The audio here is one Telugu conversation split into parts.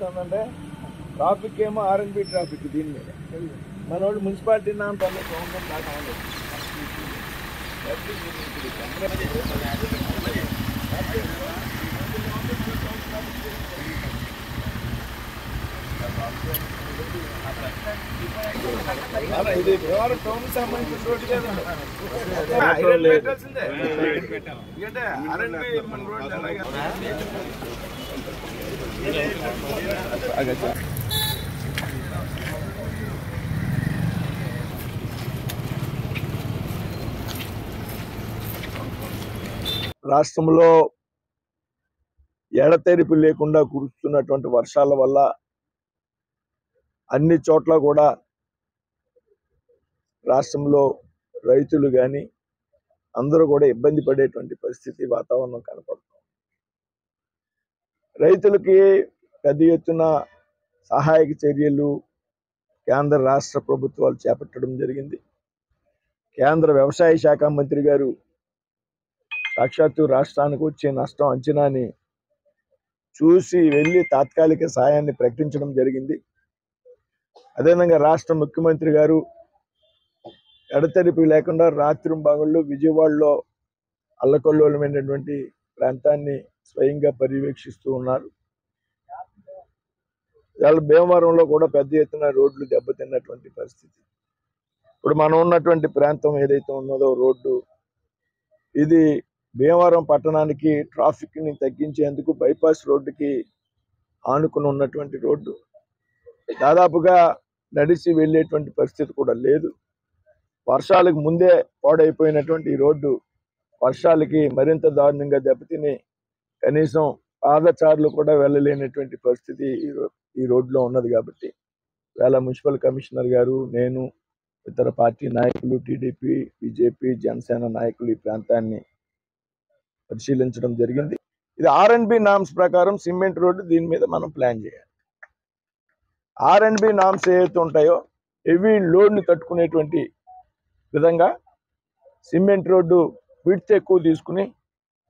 జరుగుతుందంటే ట్రాఫిక్ ఏమో ఆర్ఎన్బి ట్రాఫిక్ దీని మీద మన వాళ్ళు మున్సిపాలిటీ నామపల్లి గవర్నమెంట్ దాకా ఇది భీమవరం టౌన్ సంబంధించిన రోడ్డు కదండి ఆర్ఎన్బి మన రోడ్డు రాష్ట్రంలో ఎడతెరిపి లేకుండా కురుస్తున్నటువంటి వర్షాల వల్ల అన్ని చోట్ల కూడా రాష్ట్రంలో రైతులు కానీ అందరూ కూడా ఇబ్బంది పడేటువంటి పరిస్థితి వాతావరణం కనపడుతుంది. రైతులకి పెద్ద ఎత్తున సహాయక చర్యలు కేంద్ర రాష్ట్ర ప్రభుత్వాలు చేపట్టడం జరిగింది. కేంద్ర వ్యవసాయ శాఖ మంత్రి గారు సాక్షాత్తు రాష్ట్రానికి వచ్చే నష్టం అంచనాని చూసి వెళ్ళి తాత్కాలిక సాయాన్ని ప్రకటించడం జరిగింది. అదేవిధంగా రాష్ట్ర ముఖ్యమంత్రి గారు ఎడతెరిపి లేకుండా రాత్రింబగళ్ళు విజయవాడలో అల్లకల్లోలమైనటువంటి ప్రాంతాన్ని స్వయంగా పర్యవేక్షిస్తూ ఉన్నారు. ఇవాళ భీమవరంలో కూడా పెద్ద ఎత్తున రోడ్లు దెబ్బతిన్నటువంటి పరిస్థితి. ఇప్పుడు మనం ఉన్నటువంటి ప్రాంతం ఏదైతే ఉన్నదో రోడ్డు ఇది భీమవరం పట్టణానికి ట్రాఫిక్ ని తగ్గించేందుకు బైపాస్ రోడ్డుకి ఆనుకుని ఉన్నటువంటి రోడ్డు దాదాపుగా నడిచి వెళ్ళేటువంటి పరిస్థితి కూడా లేదు. వర్షాలకు ముందే పాడైపోయినటువంటి ఈ రోడ్డు వర్షాలకి మరింత దారుణంగా దెబ్బతిని కనీసం పాదచారులు కూడా వెళ్ళలేనటువంటి పరిస్థితి ఈ రోడ్లో ఉన్నది. కాబట్టి వేళ మున్సిపల్ కమిషనర్ గారు, నేను, ఇతర పార్టీ నాయకులు, టీడీపీ, బీజేపీ, జనసేన నాయకులు ఈ ప్రాంతాన్ని పరిశీలించడం జరిగింది. ఇది ఆర్ఎన్బి నామ్స్ ప్రకారం సిమెంట్ రోడ్డు, దీని మీద మనం ప్లాన్ చేయాలి. ఆర్ఎన్బి నామ్స్ ఏవైతే ఉంటాయో హెవీ లోడ్ని తట్టుకునేటువంటి విధంగా సిమెంట్ రోడ్డు విడ్త్ ఎక్కువ తీసుకుని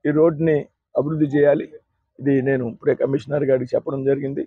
ఈ రోడ్డుని అభివృద్ధి చేయాలి. ఇది నేను ఇప్పుడే కమిషనర్ గారికి చెప్పడం జరిగింది.